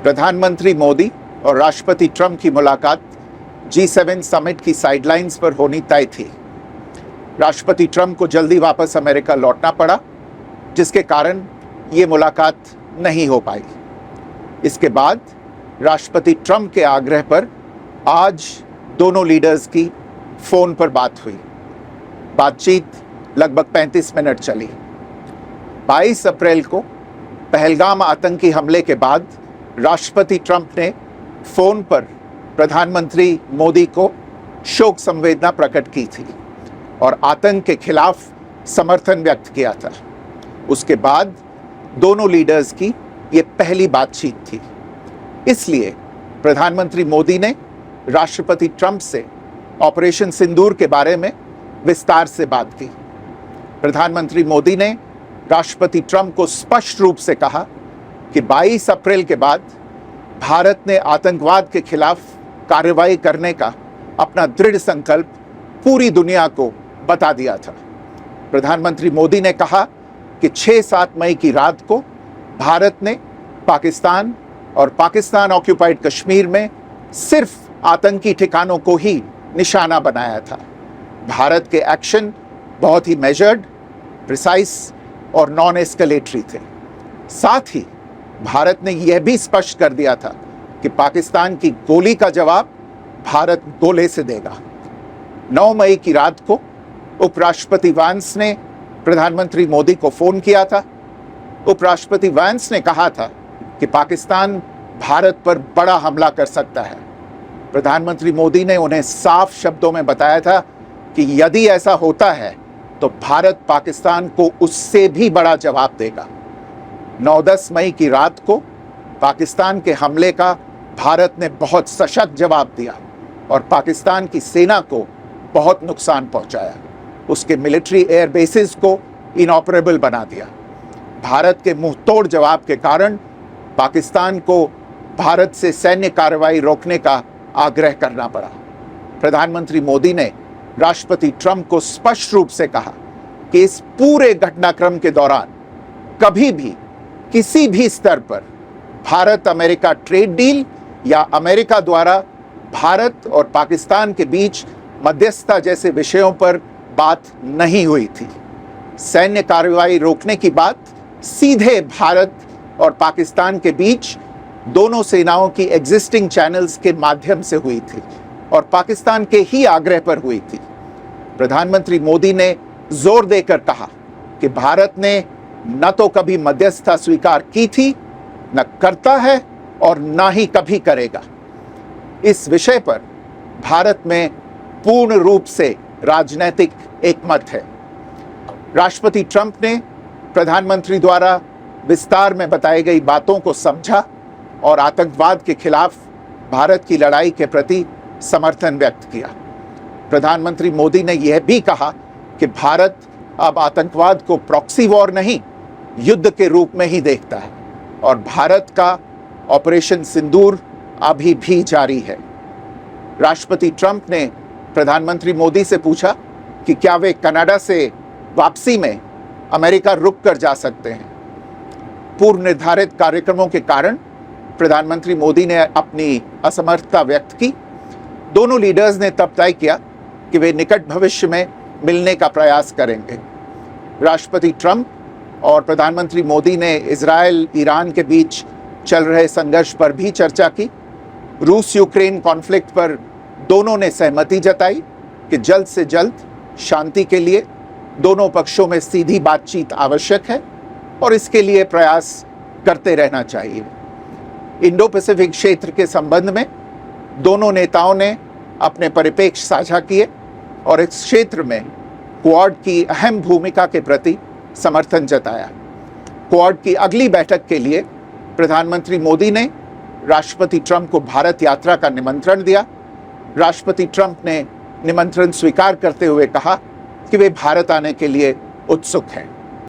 प्रधानमंत्री मोदी और राष्ट्रपति ट्रंप की मुलाकात G7 समिट की साइडलाइंस पर होनी तय थी। राष्ट्रपति ट्रंप को जल्दी वापस अमेरिका लौटना पड़ा, जिसके कारण ये मुलाकात नहीं हो पाई। इसके बाद राष्ट्रपति ट्रंप के आग्रह पर आज दोनों लीडर्स की फोन पर बात हुई। बातचीत लगभग 35 मिनट चली। 22 अप्रैल को पहलगाम आतंकी हमले के बाद राष्ट्रपति ट्रंप ने फोन पर प्रधानमंत्री मोदी को शोक संवेदना प्रकट की थी और आतंक के खिलाफ समर्थन व्यक्त किया था। उसके बाद दोनों लीडर्स की ये पहली बातचीत थी। इसलिए प्रधानमंत्री मोदी ने राष्ट्रपति ट्रंप से ऑपरेशन सिंदूर के बारे में विस्तार से बात की। प्रधानमंत्री मोदी ने राष्ट्रपति ट्रंप को स्पष्ट रूप से कहा कि 22 अप्रैल के बाद भारत ने आतंकवाद के खिलाफ कार्रवाई करने का अपना दृढ़ संकल्प पूरी दुनिया को बता दिया था। प्रधानमंत्री मोदी ने कहा कि 6-7 मई की रात को भारत ने पाकिस्तान और पाकिस्तान ऑक्यूपाइड कश्मीर में सिर्फ आतंकी ठिकानों को ही निशाना बनाया था। भारत के एक्शन बहुत ही मेजर्ड, प्रिसाइज और नॉन एस्केलेटरी थे। साथ ही भारत ने यह भी स्पष्ट कर दिया था कि पाकिस्तान की गोली का जवाब भारत गोले से देगा। 9 मई की रात को उपराष्ट्रपति वांस ने प्रधानमंत्री मोदी को फोन किया था। उपराष्ट्रपति वांस ने कहा था कि पाकिस्तान भारत पर बड़ा हमला कर सकता है। प्रधानमंत्री मोदी ने उन्हें साफ शब्दों में बताया था कि यदि ऐसा होता है तो भारत पाकिस्तान को उससे भी बड़ा जवाब देगा। 9-10 मई की रात को पाकिस्तान के हमले का भारत ने बहुत सशक्त जवाब दिया और पाकिस्तान की सेना को बहुत नुकसान पहुंचाया। उसके मिलिट्री एयर बेसिस को इनऑपरेबल बना दिया। भारत के मुंहतोड़ जवाब के कारण पाकिस्तान को भारत से सैन्य कार्रवाई रोकने का आग्रह करना पड़ा। प्रधानमंत्री मोदी ने राष्ट्रपति ट्रंप को स्पष्ट रूप से कहा कि इस पूरे घटनाक्रम के दौरान कभी भी किसी भी स्तर पर भारत अमेरिका ट्रेड डील या अमेरिका द्वारा भारत और पाकिस्तान के बीच मध्यस्थता जैसे विषयों पर बात नहीं हुई थी। सैन्य कार्रवाई रोकने की बात सीधे भारत और पाकिस्तान के बीच दोनों सेनाओं की एग्जिस्टिंग चैनल्स के माध्यम से हुई थी और पाकिस्तान के ही आग्रह पर हुई थी। प्रधानमंत्री मोदी ने जोर देकर कहा कि भारत ने न तो कभी मध्यस्थता स्वीकार की थी, न करता है और न ही कभी करेगा। इस विषय पर भारत में पूर्ण रूप से राजनीतिक एकमत है। राष्ट्रपति ट्रंप ने प्रधानमंत्री द्वारा विस्तार में बताई गई बातों को समझा और आतंकवाद के खिलाफ भारत की लड़ाई के प्रति समर्थन व्यक्त किया। प्रधानमंत्री मोदी ने यह भी कहा कि भारत अब आतंकवाद को प्रॉक्सी वॉर नहीं, युद्ध के रूप में ही देखता है और भारत का ऑपरेशन सिंदूर अभी भी जारी है। राष्ट्रपति ट्रंप ने प्रधानमंत्री मोदी से पूछा कि क्या वे कनाडा से वापसी में अमेरिका रुक कर जा सकते हैं। पूर्व निर्धारित कार्यक्रमों के कारण प्रधानमंत्री मोदी ने अपनी असमर्थता व्यक्त की। दोनों लीडर्स ने तब तय किया कि वे निकट भविष्य में मिलने का प्रयास करेंगे। राष्ट्रपति ट्रंप और प्रधानमंत्री मोदी ने इजरायल ईरान के बीच चल रहे संघर्ष पर भी चर्चा की। रूस यूक्रेन कॉन्फ्लिक्ट पर दोनों ने सहमति जताई कि जल्द से जल्द शांति के लिए दोनों पक्षों में सीधी बातचीत आवश्यक है और इसके लिए प्रयास करते रहना चाहिए। इंडो पैसिफिक क्षेत्र के संबंध में दोनों नेताओं ने अपने परिप्रेक्ष्य साझा किए और इस क्षेत्र में क्वाड की अहम भूमिका के प्रति समर्थन जताया। क्वाड की अगली बैठक के लिए प्रधानमंत्री मोदी ने राष्ट्रपति ट्रंप को भारत यात्रा का निमंत्रण दिया। राष्ट्रपति ट्रंप ने निमंत्रण स्वीकार करते हुए कहा कि वे भारत आने के लिए उत्सुक हैं।